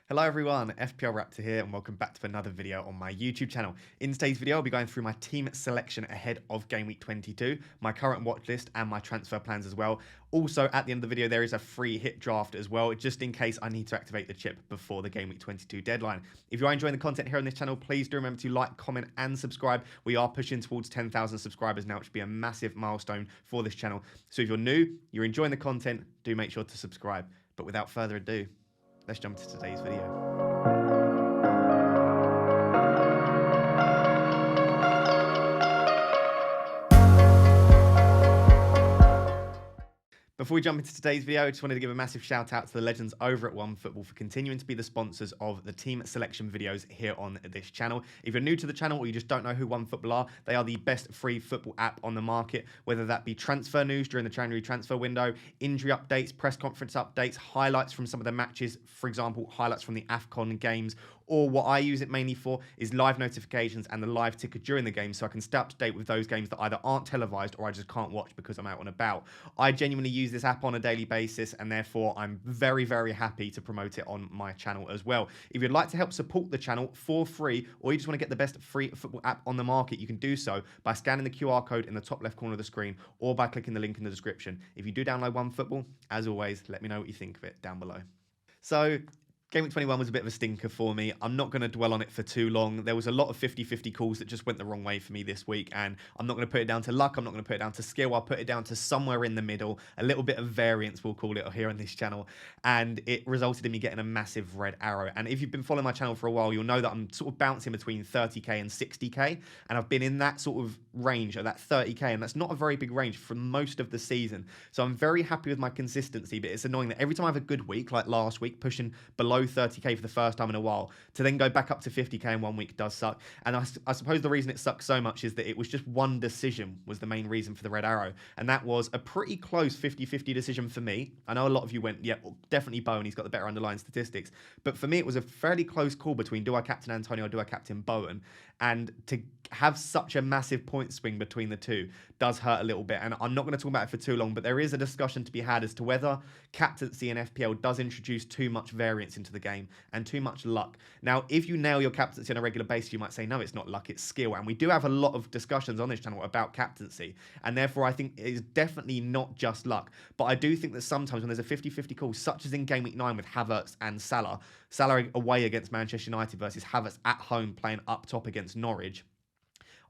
Hello everyone, FPL Raptor here and welcome back to another video on my YouTube channel. In today's video, I'll be going through my team selection ahead of Game Week 22, my current watch list and my transfer plans as well. Also, at the end of the video, there is a free hit draft as well, just in case I need to activate the chip before the Game Week 22 deadline. If you are enjoying the content here on this channel, please do remember to like, comment and subscribe. We are pushing towards 10,000 subscribers now, which would be a massive milestone for this channel. So if you're new, you're enjoying the content, do make sure to subscribe. But without further ado, let's jump into today's video. Before we jump into today's video, I just wanted to give a massive shout out to the legends over at OneFootball for continuing to be the sponsors of the team selection videos here on this channel. If you're new to the channel or you just don't know who OneFootball are, they are the best free football app on the market, whether that be transfer news during the January transfer window, injury updates, press conference updates, highlights from some of the matches, for example, highlights from the AFCON games, or what I use it mainly for is live notifications and the live ticker during the game, so I can stay up to date with those games that either aren't televised or I just can't watch because I'm out and about. I genuinely use this app on a daily basis, and therefore I'm very, very happy to promote it on my channel as well. If you'd like to help support the channel for free, or you just want to get the best free football app on the market, you can do so by scanning the QR code in the top left corner of the screen or by clicking the link in the description. If you do download OneFootball, as always, let me know what you think of it down below. So, Game Week 21 was a bit of a stinker for me. I'm not going to dwell on it for too long. There was a lot of 50-50 calls that just went the wrong way for me this week, and I'm not going to put it down to luck. I'm not going to put it down to skill. I'll put it down to somewhere in the middle, a little bit of variance, we'll call it here on this channel, and it resulted in me getting a massive red arrow. And if you've been following my channel for a while, you'll know that I'm sort of bouncing between 30k and 60k, and I've been in that sort of range, of that 30k, and that's not a very big range for most of the season. So I'm very happy with my consistency, but it's annoying that every time I have a good week, like last week, pushing below 30k for the first time in a while, to then go back up to 50k in 1 week does suck. And I suppose the reason it sucks so much is that it was just one decision was the main reason for the red arrow, and that was a pretty close 50-50 decision for me. I know a lot of you went, yeah, well, definitely Bowen, he's got the better underlying statistics, but for me it was a fairly close call between do I captain Antonio or do I captain Bowen, and to have such a massive point swing between the two does hurt a little bit. And I'm not going to talk about it for too long, but there is a discussion to be had as to whether captaincy in FPL does introduce too much variance into the game and too much luck. Now, if you nail your captaincy on a regular basis, you might say, no, it's not luck, it's skill. And we do have a lot of discussions on this channel about captaincy, and therefore I think it is definitely not just luck. But I do think that sometimes when there's a 50-50 call, such as in Game Week 9 with Havertz and Salah away against Manchester United versus Havertz at home playing up top against Norwich,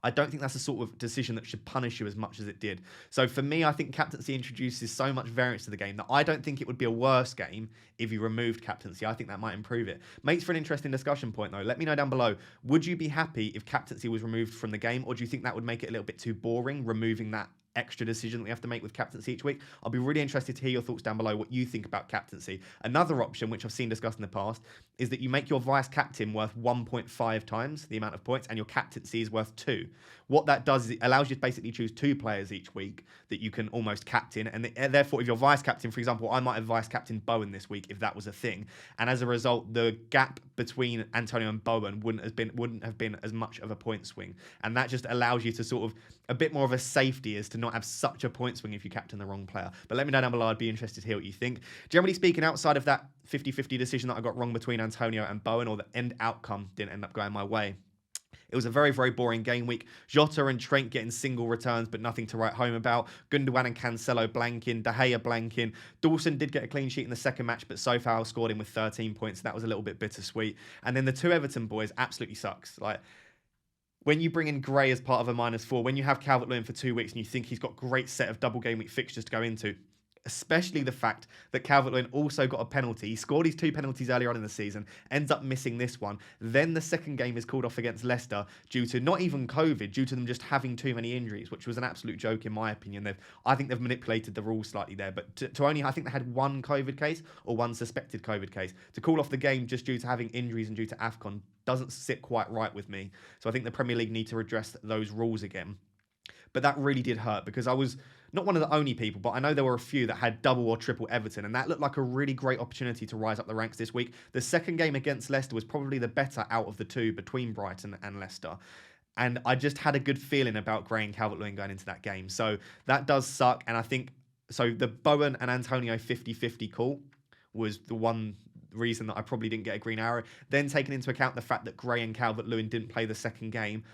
I don't think that's the sort of decision that should punish you as much as it did. So for me, I think captaincy introduces so much variance to the game that I don't think it would be a worse game if you removed captaincy. I think that might improve it. Makes for an interesting discussion point, though. Let me know down below. Would you be happy if captaincy was removed from the game, or do you think that would make it a little bit too boring, removing that extra decision that we have to make with captaincy each week? I'll be really interested to hear your thoughts down below, what you think about captaincy. Another option, which I've seen discussed in the past, is that you make your vice captain worth 1.5 times the amount of points, and your captaincy is worth 2. What that does is it allows you to basically choose 2 players each week that you can almost captain, and therefore if you're vice captain, for example, I might have vice captain Bowen this week if that was a thing, and as a result the gap between Antonio and Bowen wouldn't have been as much of a point swing, and that just allows you to sort of a bit more of a safety as to not have such a point swing if you captain the wrong player. But let me know down below, I'd be interested to hear what you think. Generally speaking, outside of that 50-50 decision that I got wrong between Antonio and Bowen, or the end outcome didn't end up going my way, it was a very, very boring game week. Jota and Trent getting single returns, but nothing to write home about. Gundogan and Cancelo blanking. De Gea blanking. Dawson did get a clean sheet in the second match, but Sofao scored him with 13 points. That was a little bit bittersweet. And then the 2 Everton boys absolutely sucks. Like, when you bring in Gray as part of a -4, when you have Calvert-Lewin for 2 weeks and you think he's got a great set of double game week fixtures to go into, especially the fact that Calvert-Lewin also got a penalty. He scored his 2 penalties earlier on in the season, ends up missing this one. Then the second game is called off against Leicester due to not even COVID, due to them just having too many injuries, which was an absolute joke in my opinion. I think they've manipulated the rules slightly there, but to only, I think they had 1 COVID case or 1 suspected COVID case. To call off the game just due to having injuries and due to AFCON doesn't sit quite right with me. So I think the Premier League need to address those rules again. But that really did hurt, because I was not one of the only people, but I know there were a few that had double or triple Everton, and that looked like a really great opportunity to rise up the ranks this week. The second game against Leicester was probably the better out of the 2 between Brighton and Leicester. And I just had a good feeling about Gray and Calvert-Lewin going into that game. So that does suck. And I think, so the Bowen and Antonio 50-50 call was the one reason that I probably didn't get a green arrow. Then taking into account the fact that Gray and Calvert-Lewin didn't play the second game,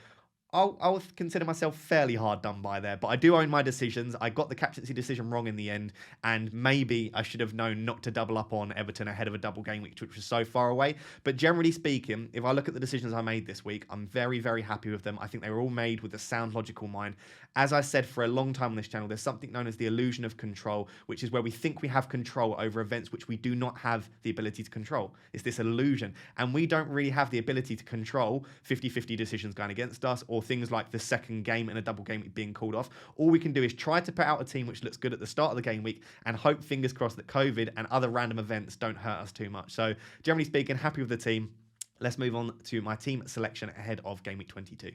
I'll consider myself fairly hard done by there, but I do own my decisions. I got the captaincy decision wrong in the end, and maybe I should have known not to double up on Everton ahead of a double game week, which was so far away. But generally speaking, if I look at the decisions I made this week, I'm very, very happy with them. I think they were all made with a sound, logical mind. As I said for a long time on this channel, there's something known as the illusion of control, which is where we think we have control over events which we do not have the ability to control. It's this illusion, and we don't really have the ability to control 50-50 decisions going against us, or things like the second game in a double game week being called off. All we can do is try to put out a team which looks good at the start of the game week and hope, fingers crossed, that COVID and other random events don't hurt us too much. So generally speaking, happy with the team. Let's move on to my team selection ahead of game week 22.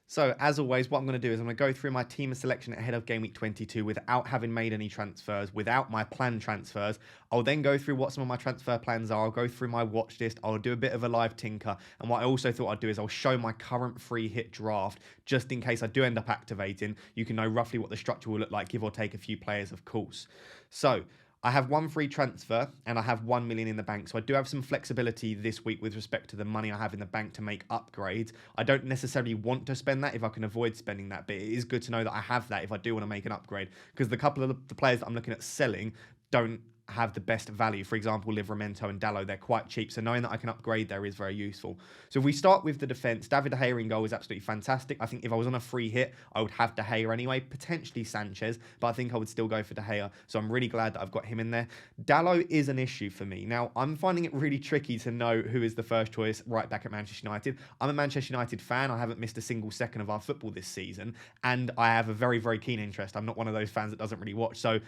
So, as always, what I'm going to do is I'm going to go through my team selection ahead of Game Week 22 without having made any transfers, without my planned transfers. I'll then go through what some of my transfer plans are. I'll go through my watch list. I'll do a bit of a live tinker. And what I also thought I'd do is I'll show my current free hit draft, just in case I do end up activating. You can know roughly what the structure will look like, give or take a few players, of course. So, I have one free transfer and I have 1 million in the bank. So I do have some flexibility this week with respect to the money I have in the bank to make upgrades. I don't necessarily want to spend that if I can avoid spending that, but it is good to know that I have that if I do want to make an upgrade, because the couple of the players that I'm looking at selling don't have the best value. For example, Livramento and Dalot, they're quite cheap, so knowing that I can upgrade there is very useful. So if we start with the defence, David De Gea in goal is absolutely fantastic. I think if I was on a free hit, I would have De Gea anyway, potentially Sanchez, but I think I would still go for De Gea, so I'm really glad that I've got him in there. Dalot is an issue for me. Now, I'm finding it really tricky to know who is the first choice right back at Manchester United. I'm a Manchester United fan. I haven't missed a single second of our football this season, and I have a very, very keen interest. I'm not one of those fans that doesn't really watch, so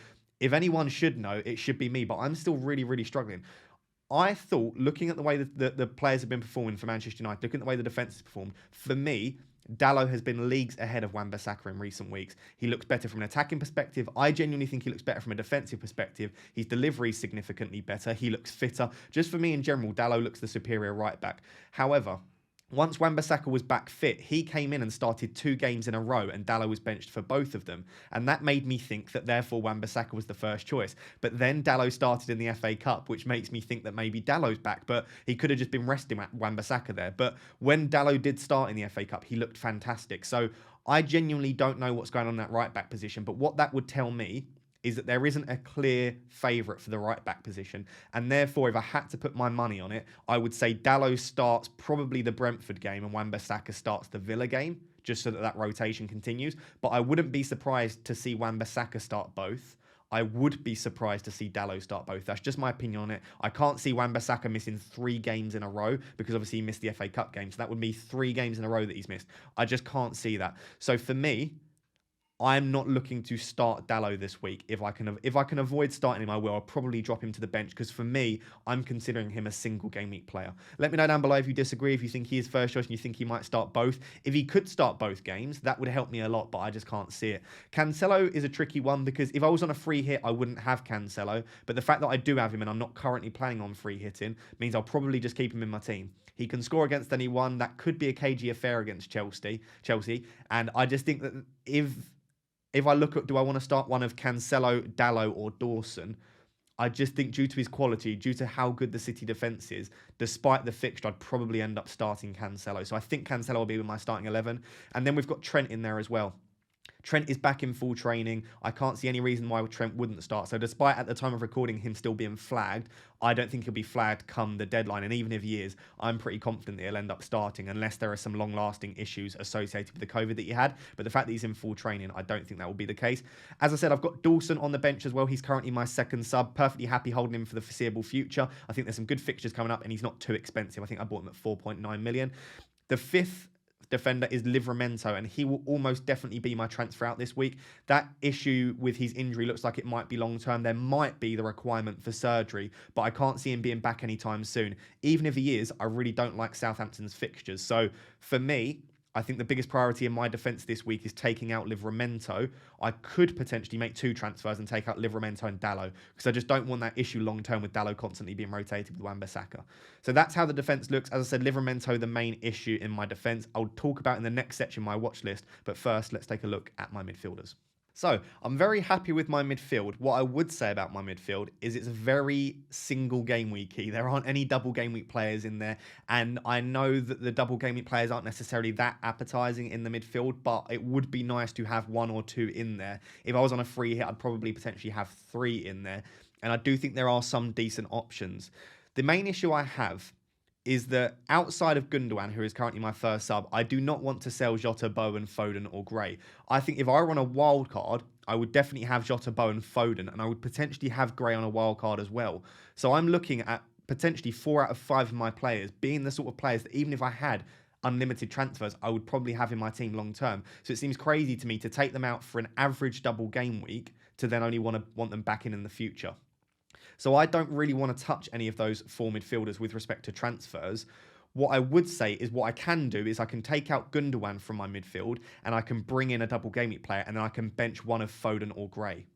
if anyone should know, it should be me, but I'm still really, really struggling. I thought, looking at the way that the players have been performing for Manchester United, looking at the way the defence has performed, for me, Dalot has been leagues ahead of Wan-Bissaka in recent weeks. He looks better from an attacking perspective. I genuinely think he looks better from a defensive perspective. His delivery is significantly better. He looks fitter. Just for me in general, Dalot looks the superior right back. However, once Wan-Bissaka was back fit, he came in and started 2 games in a row, and Dalot was benched for both of them. And that made me think that therefore Wan-Bissaka was the first choice. But then Dalot started in the FA Cup, which makes me think that maybe Dalot's back, but he could have just been resting Wan-Bissaka there. But when Dalot did start in the FA Cup, he looked fantastic. So I genuinely don't know what's going on in that right back position, but what that would tell me is that there isn't a clear favourite for the right back position. And therefore, if I had to put my money on it, I would say Dalot starts probably the Brentford game and Wan-Bissaka starts the Villa game, just so that that rotation continues. But I wouldn't be surprised to see Wan-Bissaka start both. I would be surprised to see Dalot start both. That's just my opinion on it. I can't see Wan-Bissaka missing 3 games in a row, because obviously he missed the FA Cup game. So that would be 3 games in a row that he's missed. I just can't see that. So for me, I'm not looking to start Dalot this week. If I can avoid starting him, I will. I'll probably drop him to the bench, because for me, I'm considering him a single game week player. Let me know down below if you disagree, if you think he is first choice and you think he might start both. If he could start both games, that would help me a lot, but I just can't see it. Cancelo is a tricky one, because if I was on a free hit, I wouldn't have Cancelo. But the fact that I do have him and I'm not currently planning on free hitting means I'll probably just keep him in my team. He can score against anyone. That could be a cagey affair against Chelsea. And I just think that if I look at, do I want to start one of Cancelo, Dalot, or Dawson? I just think due to his quality, due to how good the City defence is, despite the fixture, I'd probably end up starting Cancelo. So I think Cancelo will be with my starting 11. And then we've got Trent in there as well. Trent is back in full training. I can't see any reason why Trent wouldn't start. So despite at the time of recording him still being flagged, I don't think he'll be flagged come the deadline. And even if he is, I'm pretty confident that he'll end up starting, unless there are some long-lasting issues associated with the COVID that he had. But the fact that he's in full training, I don't think that will be the case. As I said, I've got Dawson on the bench as well. He's currently my second sub. Perfectly happy holding him for the foreseeable future. I think there's some good fixtures coming up, and he's not too expensive. I think I bought him at 4.9 million. The 5th defender is Livramento, and he will almost definitely be my transfer out this week. That issue with his injury looks like it might be long term. There might be the requirement for surgery, but I can't see him being back anytime soon. Even if he is, I really don't like Southampton's fixtures. So for me, I think the biggest priority in my defence this week is taking out Livramento. I could potentially make 2 transfers and take out Livramento and Dalot, because I just don't want that issue long-term with Dalot constantly being rotated with Wan-Bissaka. So that's how the defence looks. As I said, Livramento, the main issue in my defence. I'll talk about in the next section my watch list, but first, let's take a look at my midfielders. So I'm very happy with my midfield. What I would say about my midfield is it's very single game weeky. There aren't any double game week players in there. And I know that the double game week players aren't necessarily that appetizing in the midfield, but it would be nice to have one or two in there. If I was on a free hit, I'd probably potentially have three in there. And I do think there are some decent options. The main issue I have is that outside of Gundogan, who is currently my first sub, I do not want to sell Jota, Bowen, Foden, or Gray. I think if I were on a wild card, I would definitely have Jota, Bowen, Foden, and I would potentially have Gray on a wild card as well. So I'm looking at potentially 4 out of 5 of my players being the sort of players that even if I had unlimited transfers, I would probably have in my team long term. So it seems crazy to me to take them out for an average double game week to then only want them back in the future. So I don't really want to touch any of those 4 midfielders with respect to transfers. What I would say is what I can do is I can take out Gundogan from my midfield and I can bring in a double game week player and then I can bench one of Foden or Gray.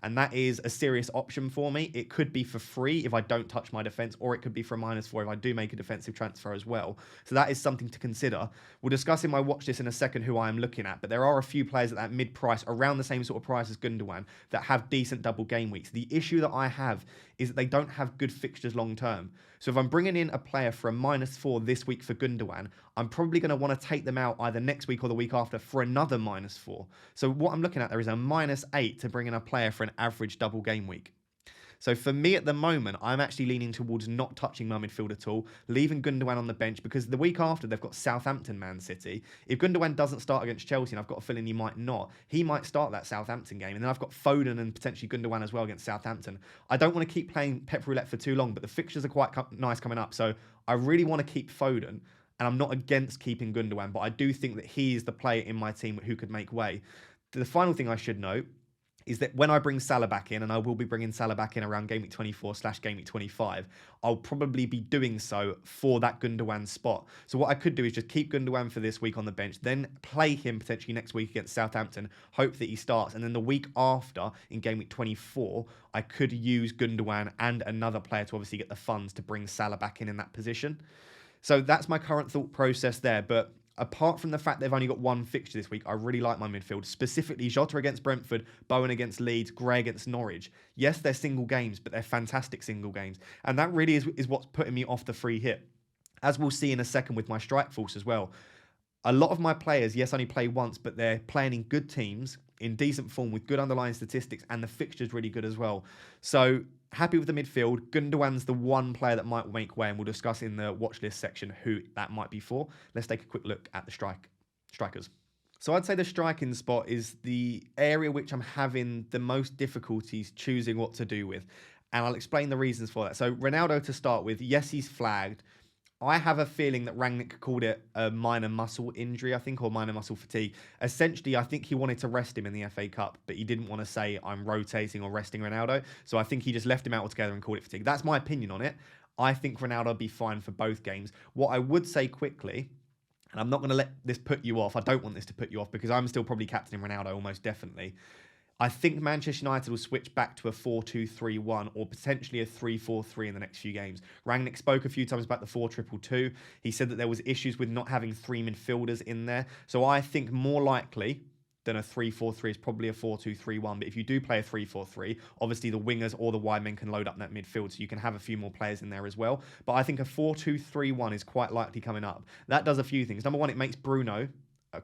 And that is a serious option for me. It could be for free if I don't touch my defence, or it could be for a -4 if I do make a defensive transfer as well. So that is something to consider. We'll discuss in my watch list in a second who I am looking at, but there are a few players at that mid-price, around the same sort of price as Gundogan, that have decent double game weeks. The issue that I have is that they don't have good fixtures long term. So if I'm bringing in a player for a -4 this week for Gundogan, I'm probably going to want to take them out either next week or the week after for another -4. So what I'm looking at there is a -8 to bring in a player for an average double game week. So for me at the moment, I'm actually leaning towards not touching my midfield at all, leaving Gundogan on the bench because the week after they've got Southampton, Man City. If Gundogan doesn't start against Chelsea, and I've got a feeling he might not, he might start that Southampton game. And then I've got Foden and potentially Gundogan as well against Southampton. I don't want to keep playing Pep Roulette for too long, but the fixtures are quite nice coming up. So I really want to keep Foden. And I'm not against keeping Gundogan, but I do think that he is the player in my team who could make way. The final thing I should note is that when I bring Salah back in, and I will be bringing Salah back in around Game Week 24/Game Week 25, I'll probably be doing so for that Gundogan spot. So what I could do is just keep Gundogan for this week on the bench, then play him potentially next week against Southampton, hope that he starts, and then the week after, in Game Week 24, I could use Gundogan and another player to obviously get the funds to bring Salah back in that position. So that's my current thought process there, but apart from the fact they've only got one fixture this week, I really like my midfield, specifically Jota against Brentford, Bowen against Leeds, Gray against Norwich. Yes, they're single games, but they're fantastic single games. And that really is what's putting me off the free hit. As we'll see in a second with my strike force as well. A lot of my players, yes, only play once, but they're playing in good teams, in decent form, with good underlying statistics, and the fixture's really good as well. So happy with the midfield. Gundogan's the one player that might make way, and we'll discuss in the watch list section who that might be for. Let's take a quick look at the strikers. So I'd say the striking spot is the area which I'm having the most difficulties choosing what to do with. And I'll explain the reasons for that. So Ronaldo to start with, yes, he's flagged. I have a feeling that Rangnick called it a minor muscle injury, I think, or minor muscle fatigue. Essentially, I think he wanted to rest him in the FA Cup, but he didn't want to say, I'm rotating or resting Ronaldo. So I think he just left him out altogether and called it fatigue. That's my opinion on it. I think Ronaldo will be fine for both games. What I would say quickly, and I'm not going to let this put you off. I don't want this to put you off because I'm still probably captaining Ronaldo almost definitely. I think Manchester United will switch back to a 4-2-3-1 or potentially a 3-4-3 in the next few games. Rangnick spoke a few times about the 4-2-2-2. He said that there was issues with not having 3 midfielders in there. So I think more likely than a 3-4-3 is probably a 4-2-3-1. But if you do play a 3-4-3, obviously the wingers or the wide men can load up that midfield, so you can have a few more players in there as well. But I think a 4-2-3-1 is quite likely coming up. That does a few things. Number one, it makes Bruno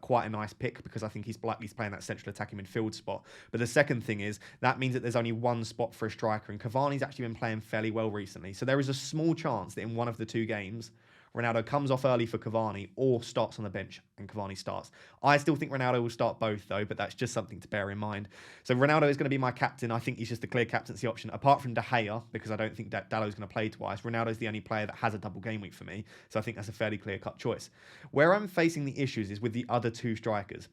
quite a nice pick because I think he's likely playing that central attacking midfield spot. But the second thing is that means that there's only one spot for a striker, and Cavani's actually been playing fairly well recently. So there is a small chance that in one of the 2 games, Ronaldo comes off early for Cavani or starts on the bench and Cavani starts. I still think Ronaldo will start both though, but that's just something to bear in mind. So Ronaldo is going to be my captain. I think he's just a clear captaincy option. Apart from De Gea, because I don't think Dalot's going to play twice, Ronaldo's the only player that has a double game week for me. So I think that's a fairly clear-cut choice. Where I'm facing the issues is with the other 2 strikers.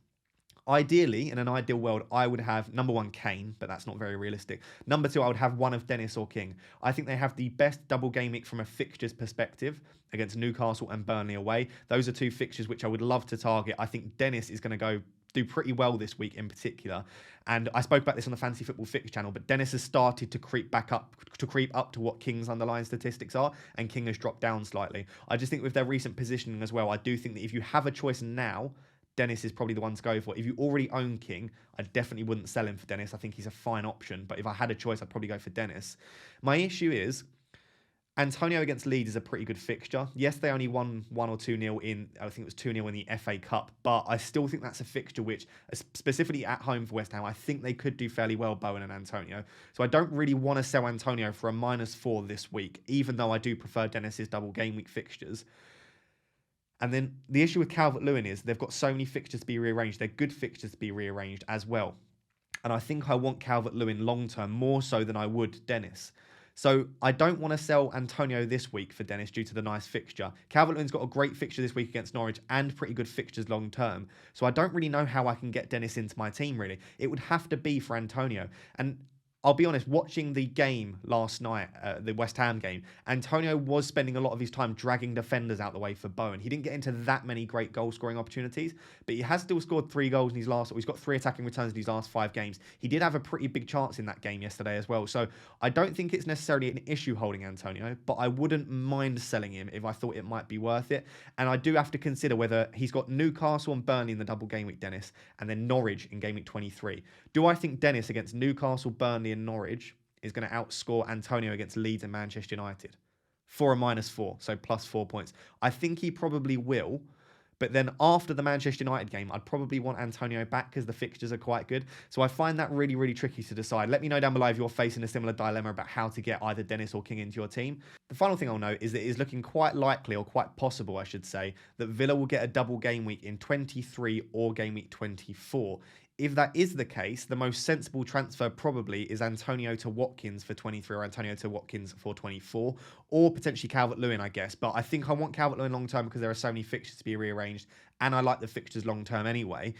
Ideally, in an ideal world, I would have number 1, Kane, but that's not very realistic. Number 2, I would have one of Dennis or King. I think they have the best double game week from a fixtures perspective against Newcastle and Burnley away. Those are 2 fixtures which I would love to target. I think Dennis is going to do pretty well this week in particular. And I spoke about this on the Fantasy Football Fix channel, but Dennis has started to creep up to what King's underlying statistics are, and King has dropped down slightly. I just think with their recent positioning as well, I do think that if you have a choice now, Dennis is probably the one to go for. If you already own King, I definitely wouldn't sell him for Dennis. I think he's a fine option. But if I had a choice, I'd probably go for Dennis. My issue is Antonio against Leeds is a pretty good fixture. Yes, they only won 1 or 2-0 in, I think it was 2-0 in the FA Cup, but I still think that's a fixture which, specifically at home for West Ham, I think they could do fairly well, Bowen and Antonio. So I don't really want to sell Antonio for a -4 this week, even though I do prefer Dennis's double game week fixtures. And then the issue with Calvert-Lewin is they've got so many fixtures to be rearranged. They're good fixtures to be rearranged as well. And I think I want Calvert-Lewin long-term more so than I would Dennis. So I don't want to sell Antonio this week for Dennis due to the nice fixture. Calvert-Lewin's got a great fixture this week against Norwich and pretty good fixtures long term. So I don't really know how I can get Dennis into my team, really. It would have to be for Antonio. And I'll be honest, watching the game last night, the West Ham game, Antonio was spending a lot of his time dragging defenders out the way for Bowen. He didn't get into that many great goal-scoring opportunities, but he has still scored 3 goals in his he's got 3 attacking returns in his last 5 games. He did have a pretty big chance in that game yesterday as well. So I don't think it's necessarily an issue holding Antonio, but I wouldn't mind selling him if I thought it might be worth it. And I do have to consider whether he's got Newcastle and Burnley in the double game week, Dennis, and then Norwich in game week 23. Do I think Dennis against Newcastle, Burnley and Norwich is going to outscore Antonio against Leeds and Manchester United for a -4, so +4 points? I think he probably will, but then after the Manchester United game, I'd probably want Antonio back because the fixtures are quite good. So I find that really, really tricky to decide. Let me know down below if you're facing a similar dilemma about how to get either Dennis or King into your team. The final thing I'll note is that it is looking quite likely, or quite possible, I should say, that Villa will get a double game week in 23 or game week 24. If that is the case, the most sensible transfer probably is Antonio to Watkins for 23 or Antonio to Watkins for 24, or potentially Calvert-Lewin, I guess. But I think I want Calvert-Lewin long-term because there are so many fixtures to be rearranged, and I like the fixtures long-term anyway.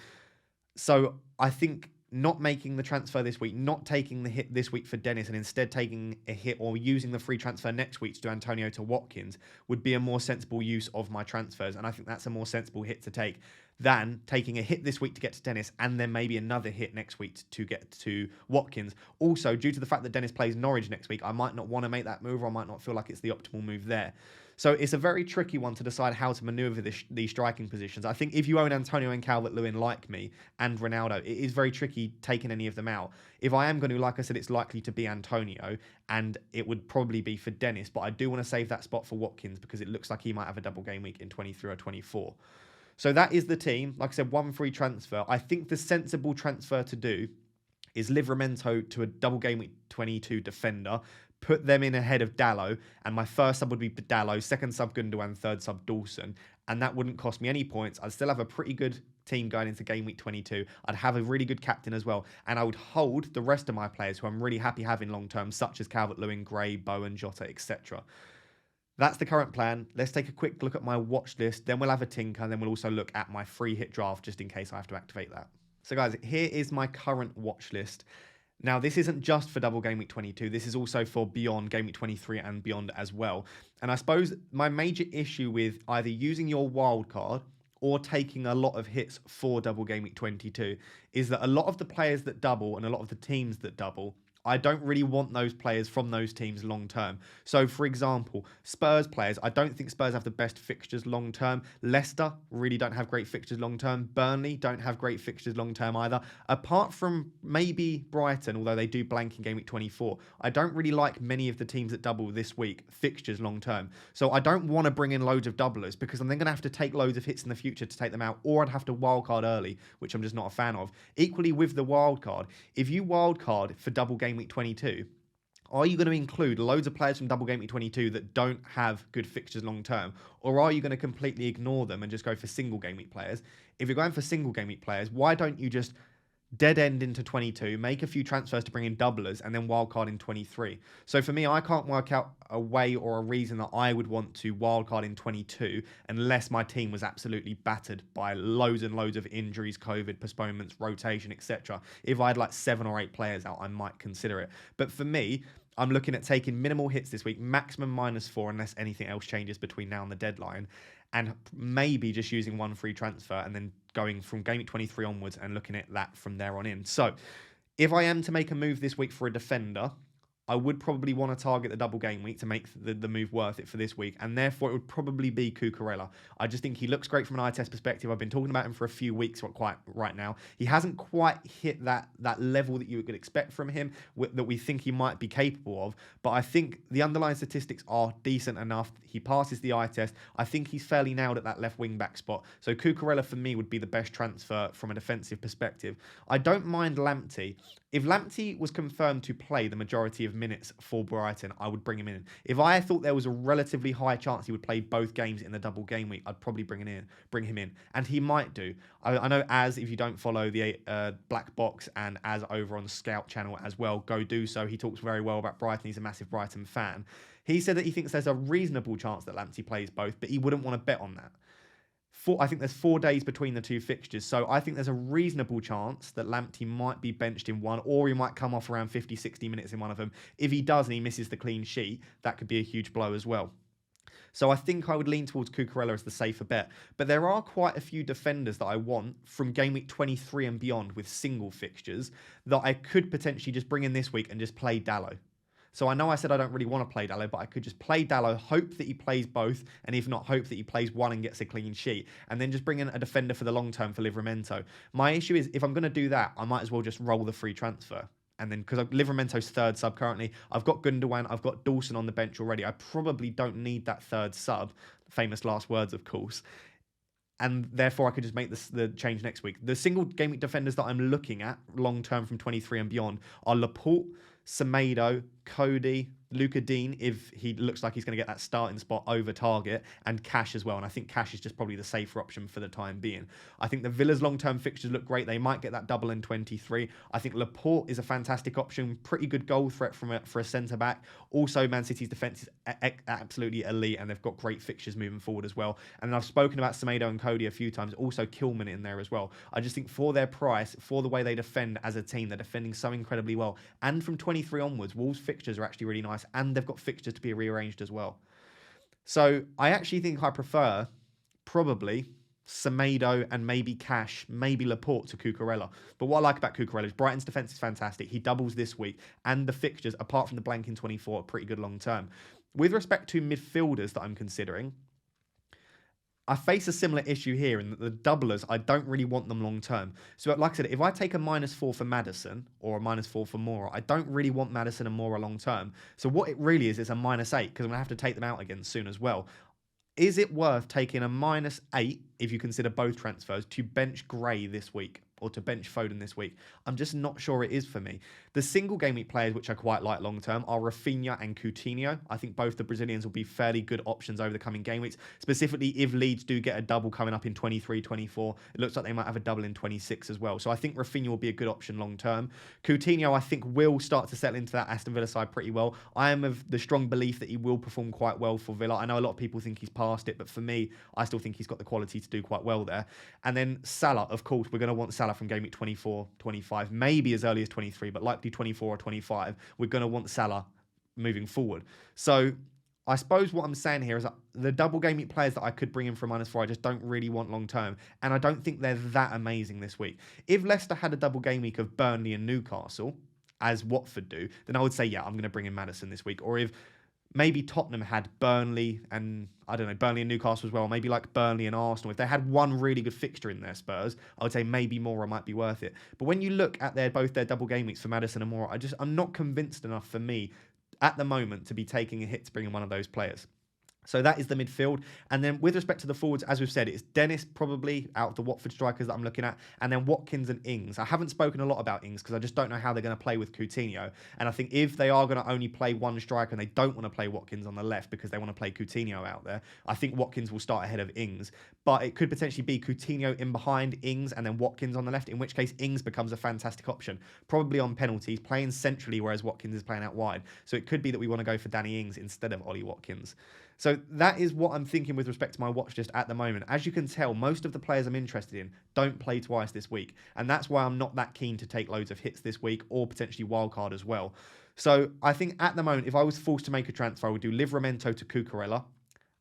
So I think not making the transfer this week, not taking the hit this week for Dennis, and instead taking a hit or using the free transfer next week to do Antonio to Watkins would be a more sensible use of my transfers. And I think that's a more sensible hit to take than taking a hit this week to get to Dennis and then maybe another hit next week to get to Watkins. Also, due to the fact that Dennis plays Norwich next week, I might not want to make that move, or I might not feel like it's the optimal move there. So it's a very tricky one to decide how to maneuver these striking positions. I think if you own Antonio and Calvert-Lewin like me and Ronaldo, it is very tricky taking any of them out. If I am going to, like I said, it's likely to be Antonio, and it would probably be for Dennis, but I do want to save that spot for Watkins because it looks like he might have a double game week in 23 or 24. So that is the team. Like I said, 1 free transfer. I think the sensible transfer to do is Livramento to a double game week 22 defender, put them in ahead of Dalot, and my first sub would be Dalot, second sub Gundogan, third sub Dawson, and that wouldn't cost me any points. I'd still have a pretty good team going into game week 22. I'd have a really good captain as well, and I would hold the rest of my players who I'm really happy having long term, such as Calvert-Lewin, Gray, Bowen, Jota, etc. That's the current plan. Let's take a quick look at my watch list, then we'll have a tinker, and then we'll also look at my free hit draft just in case I have to activate that. So guys, here is my current watch list. Now, this isn't just for double game week 22. This is also for beyond game week 23 and beyond as well. And I suppose my major issue with either using your wild card or taking a lot of hits for double game week 22 is that a lot of the players that double and a lot of the teams that double, I don't really want those players from those teams long term. So, for example, Spurs players, I don't think Spurs have the best fixtures long term. Leicester really don't have great fixtures long term. Burnley don't have great fixtures long term either. Apart from maybe Brighton, although they do blank in game week 24, I don't really like many of the teams that double this week fixtures long term. So I don't want to bring in loads of doublers because I'm then going to have to take loads of hits in the future to take them out, or I'd have to wildcard early, which I'm just not a fan of. Equally with the wildcard, if you wildcard for double game week 22, are you going to include loads of players from double game week 22 that don't have good fixtures long term, or are you going to completely ignore them and just go for single game week players? If you're going for single game week players, why don't you just dead end into 22, make a few transfers to bring in doublers, and then wildcard in 23? So for me, I can't work out a way or a reason that I would want to wildcard in 22 unless my team was absolutely battered by loads and loads of injuries, COVID, postponements, rotation, etc. If I had like 7 or 8 players out, I might consider it. But for me, I'm looking at taking minimal hits this week, maximum -4 unless anything else changes between now and the deadline, and maybe just using 1 free transfer and then going from game week 23 onwards and looking at that from there on in. So if I am to make a move this week for a defender, I would probably want to target the double game week to make the move worth it for this week, and therefore it would probably be Cucurella. I just think he looks great from an eye test perspective. I've been talking about him for a few weeks quite right now. He hasn't quite hit that level that you would expect from him, that we think he might be capable of, but I think the underlying statistics are decent enough. He passes the eye test. I think he's fairly nailed at that left wing back spot. So Cucurella for me would be the best transfer from a defensive perspective. I don't mind Lamptey. If Lamptey was confirmed to play the majority of minutes for Brighton, I would bring him in. If I thought there was a relatively high chance he would play both games in the double game week, I'd probably bring him in, and he might do. I know if you don't follow the Black Box and over on the Scout channel as well, go do so. He talks very well about Brighton. He's a massive Brighton fan. He said that he thinks there's a reasonable chance that Lamptey plays both, but he wouldn't want to bet on that. I think there's 4 days between the two fixtures, so I think there's a reasonable chance that Lamptey might be benched in one, or he might come off around 50, 60 minutes in one of them. If he does and he misses the clean sheet, that could be a huge blow as well. So I think I would lean towards Cucurella as the safer bet. But there are quite a few defenders that I want from game week 23 and beyond with single fixtures that I could potentially just bring in this week and just play Dalot. So I know I said I don't really want to play Dalot, but I could just play Dalot, hope that he plays both, and if not, hope that he plays one and gets a clean sheet, and then just bring in a defender for the long term for Livramento. My issue is, if I'm going to do that, I might as well just roll the free transfer. And then, because Livramento's third sub currently, I've got Gundogan, I've got Dawson on the bench already. I probably don't need that third sub. Famous last words, of course. And therefore, I could just make the change next week. The single game week defenders that I'm looking at long term from 23 and beyond are Laporte, Semedo, Cody, Luca Dean, if he looks like he's going to get that starting spot over Target, and Cash as well. And I think Cash is just probably the safer option for the time being. I think the Villa's long-term fixtures look great. They might get that double in 23. I think Laporte is a fantastic option. Pretty good goal threat for a centre-back. Also, Man City's defence is absolutely elite, and they've got great fixtures moving forward as well. And I've spoken about Semedo and Cody a few times. Also, Kilman in there as well. I just think for their price, for the way they defend as a team, they're defending so incredibly well. And from 23 onwards, Wolves' fixtures are actually really nice, and they've got fixtures to be rearranged as well. So I actually think I prefer probably Semedo and maybe Cash, maybe Laporte to Cucurella. But what I like about Cucurella is Brighton's defence is fantastic. He doubles this week, and the fixtures, apart from the blank in 24, are pretty good long term. With respect to midfielders that I'm considering, I face a similar issue here in that the doublers, I don't really want them long term. So like I said, if I take a -4 for Maddison or a -4 for Moura, I don't really want Maddison and Moura long term. So what it really is a -8, because I'm going to have to take them out again soon as well. Is it worth taking a -8, if you consider both transfers, to bench Gray this week? Or to bench Foden this week? I'm just not sure it is for me. The single game week players, which I quite like long term, are Rafinha and Coutinho. I think both the Brazilians will be fairly good options over the coming game weeks, specifically if Leeds do get a double coming up in 23, 24. It looks like they might have a double in 26 as well. So I think Rafinha will be a good option long term. Coutinho, I think, will start to settle into that Aston Villa side pretty well. I am of the strong belief that he will perform quite well for Villa. I know a lot of people think he's past it, but for me, I still think he's got the quality to do quite well there. And then Salah, of course, we're going to want Salah from game week 24, 25, maybe as early as 23, but likely 24 or 25. We're going to want Salah moving forward. So I suppose what I'm saying here is that the double game week players that I could bring in for -4, I just don't really want long term. And I don't think they're that amazing this week. If Leicester had a double game week of Burnley and Newcastle, as Watford do, then I would say, yeah, I'm going to bring in Maddison this week. Or if maybe Tottenham had Burnley and, I don't know, Burnley and Newcastle as well, maybe like Burnley and Arsenal. If they had one really good fixture in their Spurs, I would say maybe Moura might be worth it. But when you look at both their double game weeks for Maddison and Moura, I'm not convinced enough for me at the moment to be taking a hit to bring in one of those players. So that is the midfield. And then with respect to the forwards, as we've said, it's Dennis probably out of the Watford strikers that I'm looking at. And then Watkins and Ings. I haven't spoken a lot about Ings because I just don't know how they're going to play with Coutinho. And I think if they are going to only play one striker and they don't want to play Watkins on the left because they want to play Coutinho out there, I think Watkins will start ahead of Ings. But it could potentially be Coutinho in behind Ings and then Watkins on the left, in which case Ings becomes a fantastic option. Probably on penalties, playing centrally, whereas Watkins is playing out wide. So it could be that we want to go for Danny Ings instead of Ollie Watkins. So that is what I'm thinking with respect to my watch list at the moment. As you can tell, most of the players I'm interested in don't play twice this week. And that's why I'm not that keen to take loads of hits this week or potentially wildcard as well. So I think at the moment, if I was forced to make a transfer, I would do Livramento to Cucurella.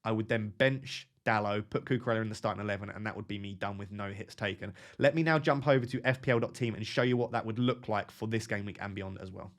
I would then bench Dalot, put Cucurella in the starting 11, and that would be me done with no hits taken. Let me now jump over to FPL.team and show you what that would look like for this game week and beyond as well.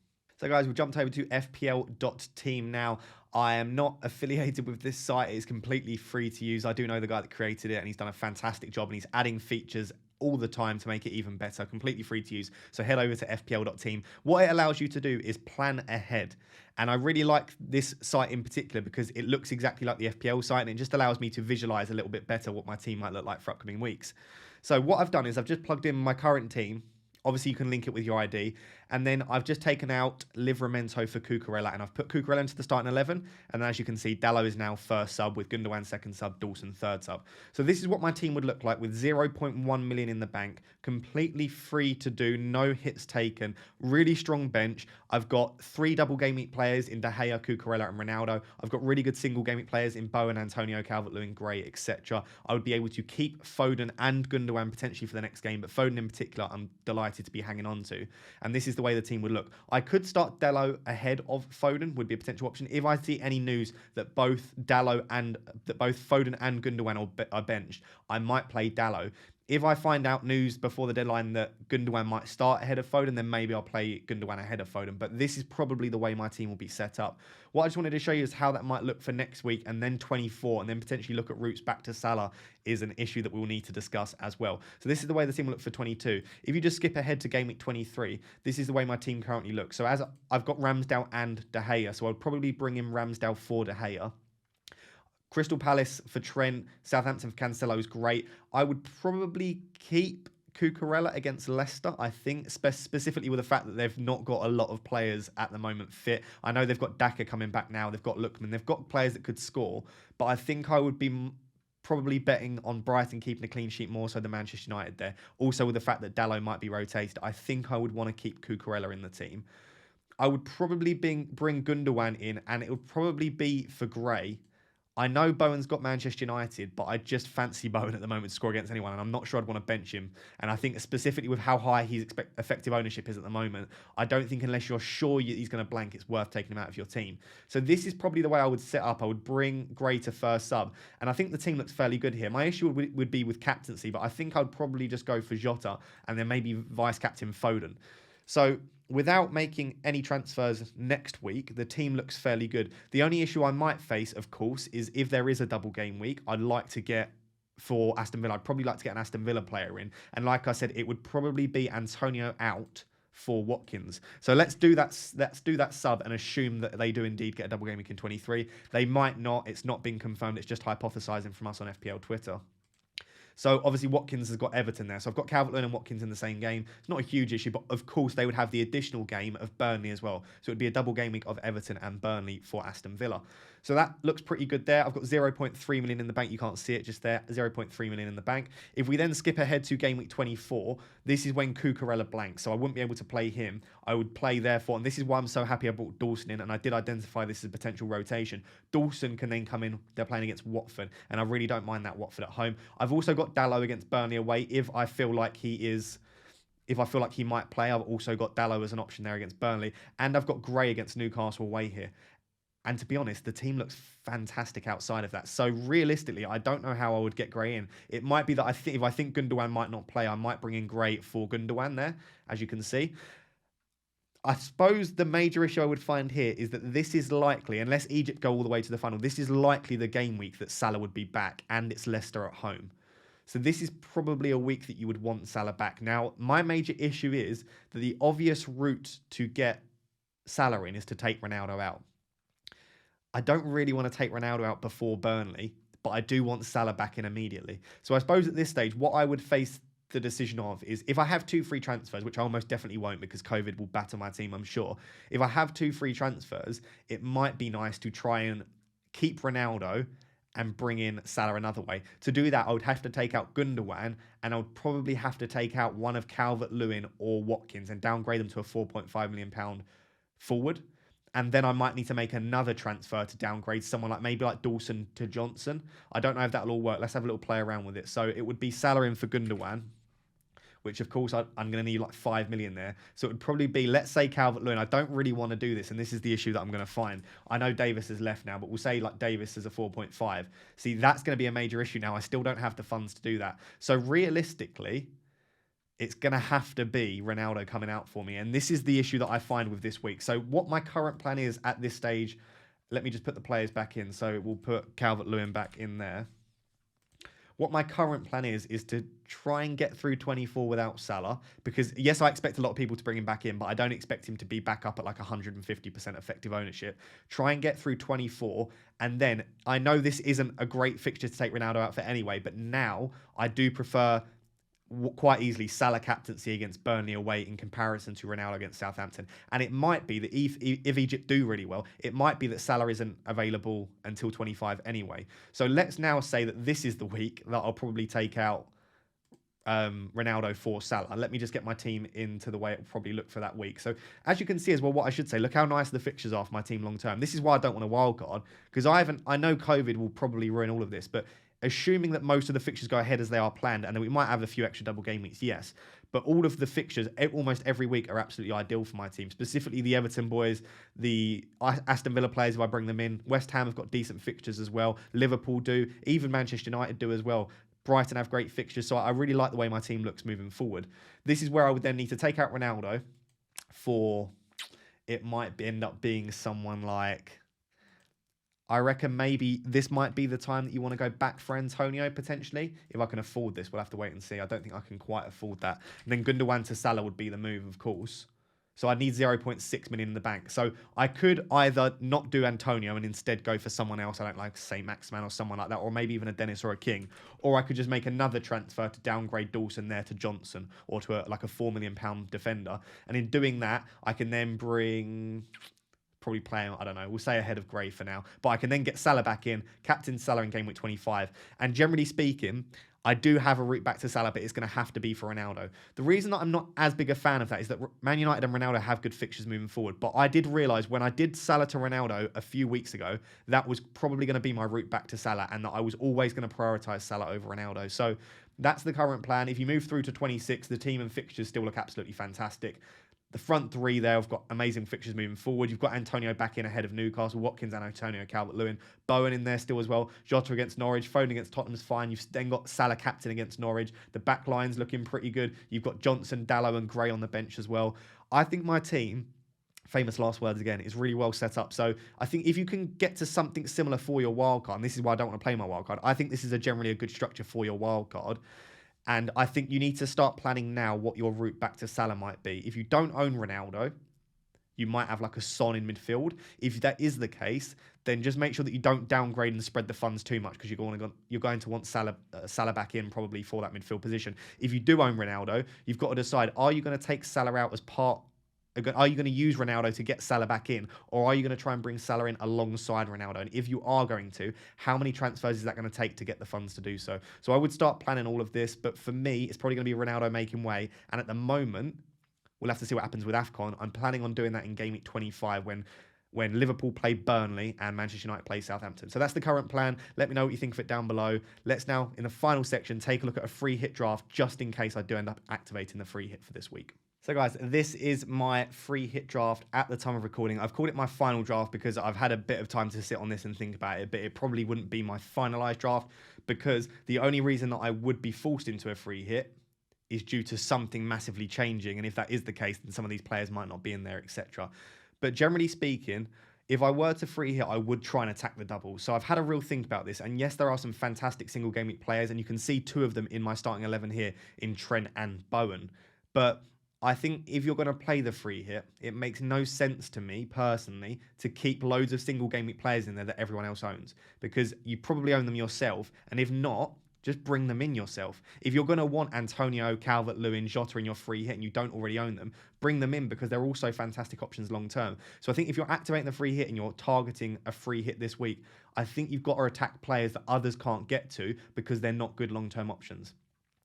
So guys, we've jumped over to FPL.team now. I am not affiliated with this site. It is completely free to use. I do know the guy that created it, and he's done a fantastic job, and he's adding features all the time to make it even better. Completely free to use. So head over to FPL.team. What it allows you to do is plan ahead. And I really like this site in particular because it looks exactly like the FPL site, and it just allows me to visualize a little bit better what my team might look like for upcoming weeks. So what I've done is I've just plugged in my current team. Obviously, you can link it with your ID. And then I've just taken out Livramento for Cucurella, and I've put Cucurella into the starting 11. And as you can see, Dalot is now first sub, with Gundogan second sub, Dawson third sub. So this is what my team would look like with 0.1 million in the bank, completely free to do, no hits taken, really strong bench. I've got 3 double game week players in De Gea, Cucurella, and Ronaldo. I've got really good single game week players in Bowen, Antonio, Calvert-Lewin, Gray, etc. I would be able to keep Foden and Gundogan potentially for the next game, but Foden in particular, I'm delighted to be hanging on to. And this is the way the team would look. I could start Dalot ahead of Foden, would be a potential option. If I see any news that both Foden and Gundogan are benched, I might play Dalot. If I find out news before the deadline that Gundogan might start ahead of Foden, then maybe I'll play Gundogan ahead of Foden. But this is probably the way my team will be set up. What I just wanted to show you is how that might look for next week, and then 24, and then potentially look at routes back to Salah is an issue that we'll need to discuss as well. So this is the way the team will look for 22. If you just skip ahead to game week 23, this is the way my team currently looks. So as I've got Ramsdale and De Gea, so I'll probably bring in Ramsdale for De Gea. Crystal Palace for Trent, Southampton for Cancelo is great. I would probably keep Cucurella against Leicester, I think, specifically with the fact that they've not got a lot of players at the moment fit. I know they've got Daka coming back now, they've got Lookman, they've got players that could score, but I think I would be probably betting on Brighton keeping a clean sheet more so than Manchester United there. Also with the fact that Dalot might be rotated, I think I would want to keep Cucurella in the team. I would probably bring Gundogan in, and it would probably be for Gray. I know Bowen's got Manchester United, but I just fancy Bowen at the moment to score against anyone, and I'm not sure I'd want to bench him. And I think specifically with how high his effective ownership is at the moment, I don't think unless you're sure he's going to blank, it's worth taking him out of your team. So this is probably the way I would set up. I would bring Gray to first sub, and I think the team looks fairly good here. My issue would be with captaincy, but I think I'd probably just go for Jota and then maybe vice-captain Foden. So without making any transfers next week, the team looks fairly good. The only issue I might face, of course, is if there is a double game week, I'd like to get for Aston Villa. I'd probably like to get an Aston Villa player in. And like I said, it would probably be Antonio out for Watkins. So let's do that sub and assume that they do indeed get a double game week in 23. They might not. It's not been confirmed. It's just hypothesizing from us on FPL Twitter. So obviously Watkins has got Everton there. So I've got Calvert-Lewin and Watkins in the same game. It's not a huge issue, but of course they would have the additional game of Burnley as well. So it would be a double game week of Everton and Burnley for Aston Villa. So that looks pretty good there. I've got 0.3 million in the bank. You can't see it just there. 0.3 million in the bank. If we then skip ahead to game week 24, this is when Cucurella blanks. So I wouldn't be able to play him. I would play therefore, and this is why I'm so happy I brought Dawson in, and I did identify this as a potential rotation. Dawson can then come in. They're playing against Watford, and I really don't mind that Watford at home. I've also got Dalot against Burnley away. If I feel like he might play, I've also got Dalot as an option there against Burnley, and I've got Gray against Newcastle away here. And to be honest, the team looks fantastic outside of that. So realistically, I don't know how I would get Gray in. It might be that if I think Gundogan might not play, I might bring in Gray for Gundogan there, as you can see. I suppose the major issue I would find here is that this is likely, unless Egypt go all the way to the final, this is likely the game week that Salah would be back, and it's Leicester at home. So this is probably a week that you would want Salah back. Now, my major issue is that the obvious route to get Salah in is to take Ronaldo out. I don't really want to take Ronaldo out before Burnley, but I do want Salah back in immediately. So I suppose at this stage, what I would face the decision of is if I have 2 free transfers, which I almost definitely won't because COVID will batter my team, I'm sure. If I have 2 free transfers, it might be nice to try and keep Ronaldo and bring in Salah another way. To do that, I would have to take out Gundogan, and I would probably have to take out one of Calvert-Lewin or Watkins and downgrade them to a £4.5 million forward. And then I might need to make another transfer to downgrade someone maybe like Dawson to Johnson. I don't know if that'll all work. Let's have a little play around with it. So it would be Salah in for Gundogan, which of course I'm going to need like 5 million there. So it would probably be, let's say Calvert-Lewin. I don't really want to do this, and this is the issue that I'm going to find. I know Davis has left now, but we'll say like Davis is a 4.5. See, that's going to be a major issue now. I still don't have the funds to do that. So realistically, it's going to have to be Ronaldo coming out for me. And this is the issue that I find with this week. So what my current plan is at this stage, let me just put the players back in. So we'll put Calvert-Lewin back in there. What my current plan is to try and get through 24 without Salah. Because, yes, I expect a lot of people to bring him back in, but I don't expect him to be back up at like 150% effective ownership. Try and get through 24. And then, I know this isn't a great fixture to take Ronaldo out for anyway, but now I do prefer quite easily Salah captaincy against Burnley away in comparison to Ronaldo against Southampton. And it might be that if Egypt do really well, it might be that Salah isn't available until 25 anyway. So let's now say that this is the week that I'll probably take out Ronaldo for Salah. Let me just get my team into the way it will probably look for that week. So as you can see as well, what I should say, look how nice the fixtures are for my team long term. This is why I don't want a wild card, because I know COVID will probably ruin all of this, but assuming that most of the fixtures go ahead as they are planned, and then we might have a few extra double game weeks, yes. But all of the fixtures, almost every week, are absolutely ideal for my team. Specifically, the Everton boys, the Aston Villa players, if I bring them in. West Ham have got decent fixtures as well. Liverpool do. Even Manchester United do as well. Brighton have great fixtures. So I really like the way my team looks moving forward. This is where I would then need to take out Ronaldo for... It might end up being someone like... I reckon maybe this might be the time that you want to go back for Antonio, potentially. If I can afford this, we'll have to wait and see. I don't think I can quite afford that. And then Gundogan to Salah would be the move, of course. So I need 0.6 million in the bank. So I could either not do Antonio and instead go for someone else. I don't like, say, Maximan or someone like that, or maybe even a Dennis or a King. Or I could just make another transfer to downgrade Dawson there to Johnson, or to like a £4 million defender. And in doing that, I can then bring... probably playing, I don't know, we'll say ahead of Gray for now. But I can then get Salah back in, captain Salah in game week 25. And generally speaking, I do have a route back to Salah, but it's going to have to be for Ronaldo. The reason that I'm not as big a fan of that is that Man United and Ronaldo have good fixtures moving forward. But I did realise when I did Salah to Ronaldo a few weeks ago, that was probably going to be my route back to Salah, and that I was always going to prioritise Salah over Ronaldo. So that's the current plan. If you move through to 26, the team and fixtures still look absolutely fantastic. The front three there have got amazing fixtures moving forward. You've got Antonio back in ahead of Newcastle, Watkins and Antonio, Calvert-Lewin, Bowen in there still as well, Jota against Norwich, Foden against Tottenham's fine. You've then got Salah captain against Norwich. The back line's looking pretty good. You've got Johnson, Dallow and Gray on the bench as well. I think my team, famous last words again, is really well set up. So I think if you can get to something similar for your wildcard, and this is why I don't want to play my wildcard, I think this is generally a good structure for your wildcard. And I think you need to start planning now what your route back to Salah might be. If you don't own Ronaldo, you might have like a Son in midfield. If that is the case, then just make sure that you don't downgrade and spread the funds too much, because you're going to want Salah back in probably for that midfield position. If you do own Ronaldo, you've got to decide, are you going to take Salah out as part... Are you going to use Ronaldo to get Salah back in, or are you going to try and bring Salah in alongside Ronaldo? And if you are going to, how many transfers is that going to take to get the funds to do so? So I would start planning all of this, but for me, it's probably going to be Ronaldo making way. And at the moment, we'll have to see what happens with AFCON. I'm planning on doing that in game week 25 when Liverpool play Burnley and Manchester United play Southampton. So that's the current plan. Let me know what you think of it down below. Let's now, in the final section, take a look at a free hit draft, just in case I do end up activating the free hit for this week. So guys, this is my free hit draft at the time of recording. I've called it my final draft because I've had a bit of time to sit on this and think about it, but it probably wouldn't be my finalized draft, because the only reason that I would be forced into a free hit is due to something massively changing. And if that is the case, then some of these players might not be in there, etc. But generally speaking, if I were to free hit, I would try and attack the double. So I've had a real think about this. And yes, there are some fantastic single game week players, and you can see two of them in my starting 11 here in Trent and Bowen. But I think if you're going to play the free hit, it makes no sense to me, personally, to keep loads of single game week players in there that everyone else owns, because you probably own them yourself. And if not, just bring them in yourself. If you're going to want Antonio, Calvert-Lewin, Jota in your free hit and you don't already own them, bring them in, because they're also fantastic options long term. So I think if you're activating the free hit and you're targeting a free hit this week, I think you've got to attack players that others can't get to because they're not good long term options.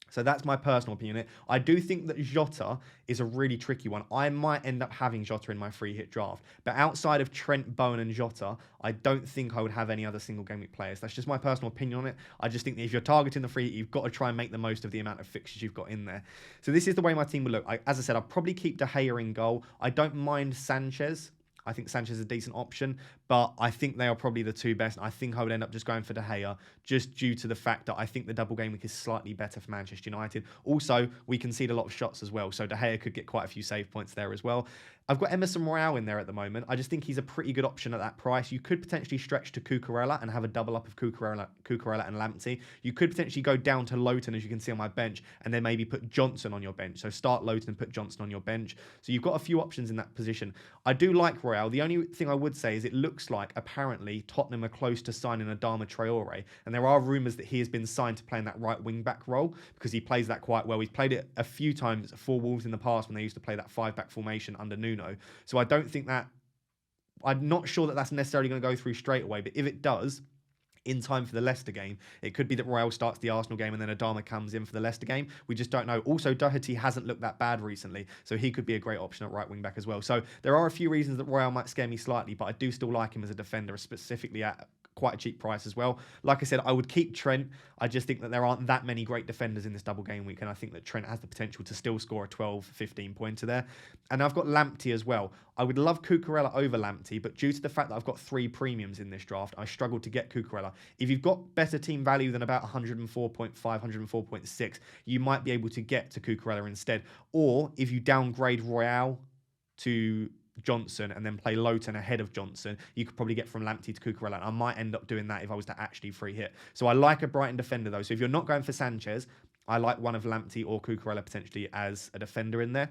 So that's my personal opinion. I do think that Jota is a really tricky one. I might end up having Jota in my free hit draft. But outside of Trent, Bowen and Jota, I don't think I would have any other single game week players. That's just my personal opinion on it. I just think that if you're targeting the free hit, you've got to try and make the most of the amount of fixtures you've got in there. So this is the way my team will look. As I said, I'll probably keep De Gea in goal. I don't mind Sanchez. I think Sanchez is a decent option, but I think they are probably the two best. I think I would end up just going for De Gea, just due to the fact that I think the double game week is slightly better for Manchester United. Also, we concede a lot of shots as well, so De Gea could get quite a few save points there as well. I've got Emerson Royale in there at the moment. I just think he's a pretty good option at that price. You could potentially stretch to Cucurella and have a double up of Cucurella and Lamptey. You could potentially go down to Lowton, as you can see on my bench, and then maybe put Johnson on your bench. So start Lowton and put Johnson on your bench. So you've got a few options in that position. I do like Royale. The only thing I would say is it looks like apparently Tottenham are close to signing Adama Traore, and there are rumours that he has been signed to play in that right wing back role because he plays that quite well. He's played it a few times for Wolves in the past when they used to play that 5-back formation under Nuno. So I don't think that, I'm not sure that that's necessarily going to go through straight away, but if it does, in time for the Leicester game, it could be that Royale starts the Arsenal game and then Adama comes in for the Leicester game. We just don't know. Also, Doherty hasn't looked that bad recently, so he could be a great option at right wing back as well. So there are a few reasons that Royale might scare me slightly, but I do still like him as a defender, specifically at quite a cheap price as well. Like I said, I would keep Trent. I just think that there aren't that many great defenders in this double game week, and I think that Trent has the potential to still score a 12, 15 pointer there. And I've got Lamptey as well. I would love Cucurella over Lamptey, but due to the fact that I've got 3 premiums in this draft, I struggled to get Cucurella. If you've got better team value than about 104.5, 104.6, you might be able to get to Cucurella instead. Or if you downgrade Royale to Johnson and then play Lowton ahead of Johnson, you could probably get from Lamptey to Cucurella. I might end up doing that if I was to actually free hit. So I like a Brighton defender though. So if you're not going for Sanchez, I like one of Lamptey or Cucurella potentially as a defender in there.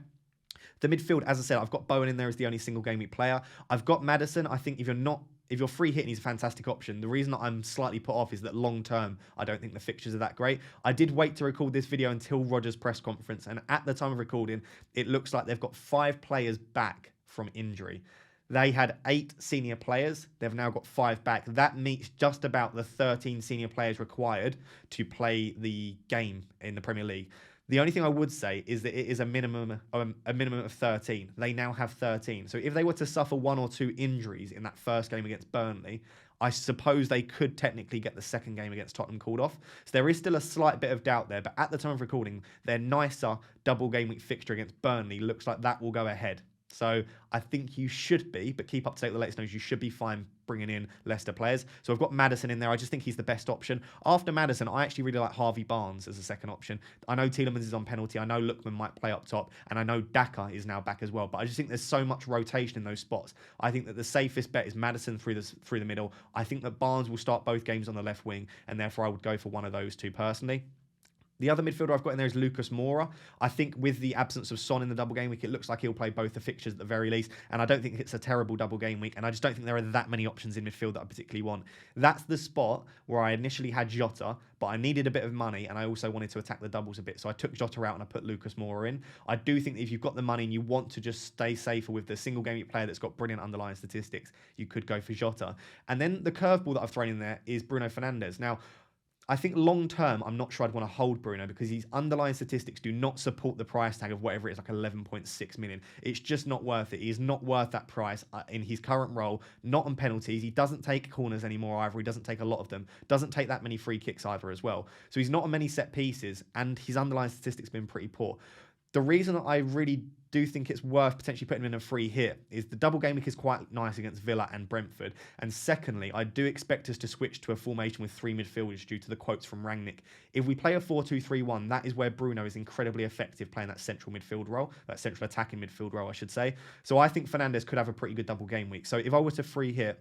The midfield, as I said, I've got Bowen in there as the only single game week player. I've got Maddison. I think if you're free hitting, he's a fantastic option. The reason that I'm slightly put off is that long term, I don't think the fixtures are that great. I did wait to record this video until Rodgers' press conference, and at the time of recording, it looks like they've got 5 players back from injury. They had 8 senior players. They've now got 5 back. That meets just about the 13 senior players required to play the game in the Premier League. The only thing I would say is that it is a minimum of 13. They now have 13. So if they were to suffer 1 or 2 injuries in that first game against Burnley, I suppose they could technically get the second game against Tottenham called off. So there is still a slight bit of doubt there. But at the time of recording, their nicer double game week fixture against Burnley looks like that will go ahead. So I think you should be, but keep up to date with the latest news, you should be fine bringing in Leicester players. So I've got Maddison in there. I just think he's the best option. After Maddison, I actually really like Harvey Barnes as a second option. I know Tielemans is on penalty. I know Lookman might play up top. And I know Daka is now back as well. But I just think there's so much rotation in those spots. I think that the safest bet is Maddison through the middle. I think that Barnes will start both games on the left wing. And therefore, I would go for one of those two personally. The other midfielder I've got in there is Lucas Moura. I think with the absence of Son in the double game week, it looks like he'll play both the fixtures at the very least. And I don't think it's a terrible double game week. And I just don't think there are that many options in midfield that I particularly want. That's the spot where I initially had Jota, but I needed a bit of money and I also wanted to attack the doubles a bit. So I took Jota out and I put Lucas Moura in. I do think that if you've got the money and you want to just stay safer with the single game week player that's got brilliant underlying statistics, you could go for Jota. And then the curveball that I've thrown in there is Bruno Fernandes. Now, I think long term, I'm not sure I'd want to hold Bruno because his underlying statistics do not support the price tag of whatever it is, like 11.6 million. It's just not worth it. He's not worth that price in his current role, not on penalties. He doesn't take corners anymore either. He doesn't take a lot of them. Doesn't take that many free kicks either as well. So he's not on many set pieces and his underlying statistics have been pretty poor. The reason that I really do think it's worth potentially putting him in a free hit is the double game week is quite nice against Villa and Brentford. And secondly, I do expect us to switch to a formation with 3 midfielders due to the quotes from Rangnick. If we play a 4-2-3-1, that is where Bruno is incredibly effective playing that central midfield role, that central attacking midfield role, I should say. So I think Fernandes could have a pretty good double game week. So if I were to free hit,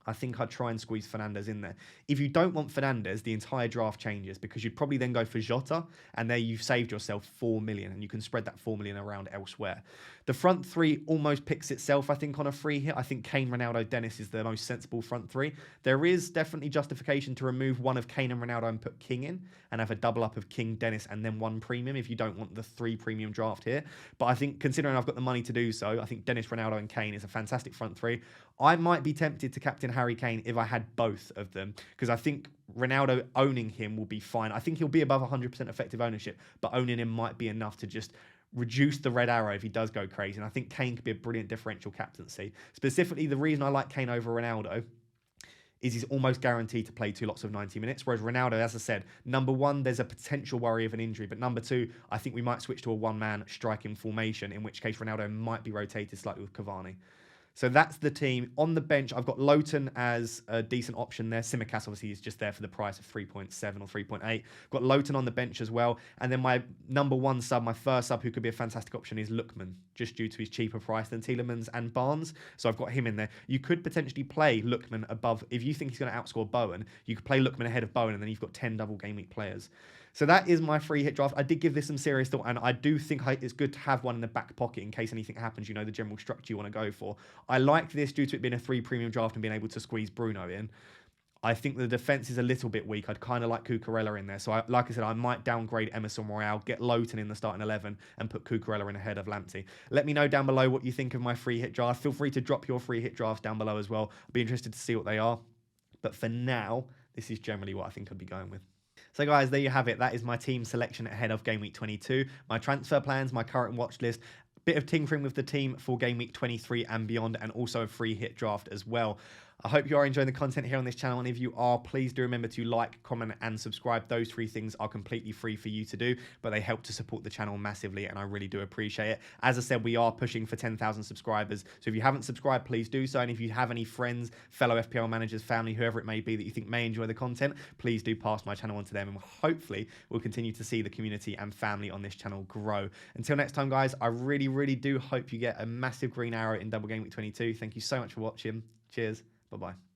I think I'd try and squeeze Fernandes in there. If you don't want Fernandes, the entire draft changes because you'd probably then go for Jota, and there you've saved yourself 4 million, and you can spread that 4 million around elsewhere. The front 3 almost picks itself, I think, on a free hit. I think Kane, Ronaldo, Dennis is the most sensible front 3. There is definitely justification to remove one of Kane and Ronaldo and put King in, and have a double up of King, Dennis, and then 1 premium if you don't want the 3 premium draft here. But I think, considering I've got the money to do so, I think Dennis, Ronaldo, and Kane is a fantastic front 3. I might be tempted to captain Harry Kane if I had both of them, because I think Ronaldo owning him will be fine. I think he'll be above 100% effective ownership, but owning him might be enough to just reduce the red arrow if he does go crazy. And I think Kane could be a brilliant differential captaincy. Specifically, the reason I like Kane over Ronaldo is he's almost guaranteed to play 2 lots of 90 minutes. Whereas Ronaldo, as I said, number 1, there's a potential worry of an injury. But number 2, I think we might switch to a one-man striking formation, in which case Ronaldo might be rotated slightly with Cavani. So that's the team. On the bench, I've got Lowton as a decent option there. Simicast obviously is just there for the price of 3.7 or 3.8. Got Lowton on the bench as well. And then my number one sub, my first sub, who could be a fantastic option, is Lookman, just due to his cheaper price than Tielemans and Barnes. So I've got him in there. You could potentially play Lookman above. If you think he's going to outscore Bowen, you could play Lookman ahead of Bowen, and then you've got 10 double game week players. So that is my free hit draft. I did give this some serious thought, and I do think it's good to have one in the back pocket in case anything happens. You know the general structure you want to go for. I like this due to it being a 3 premium draft and being able to squeeze Bruno in. I think the defense is a little bit weak. I'd kind of like Cucurella in there. So, like I said, I might downgrade Emerson Royale, get Lowton in the starting 11, and put Cucurella in ahead of Lamptey. Let me know down below what you think of my free hit draft. Feel free to drop your free hit drafts down below as well. I'll be interested to see what they are. But for now, this is generally what I think I'd be going with. So guys, there you have it. That is my team selection ahead of Game Week 22. My transfer plans, my current watch list, bit of tinkering with the team for Game Week 23 and beyond, and also a free hit draft as well. I hope you are enjoying the content here on this channel, and if you are, please do remember to like, comment, and subscribe. Those 3 things are completely free for you to do, but they help to support the channel massively, and I really do appreciate it. As I said, we are pushing for 10,000 subscribers, so if you haven't subscribed, please do so, and if you have any friends, fellow FPL managers, family, whoever it may be that you think may enjoy the content, please do pass my channel on to them, and hopefully we'll continue to see the community and family on this channel grow. Until next time, guys, I really, really do hope you get a massive green arrow in Double Game Week 22. Thank you so much for watching. Cheers. Bye-bye.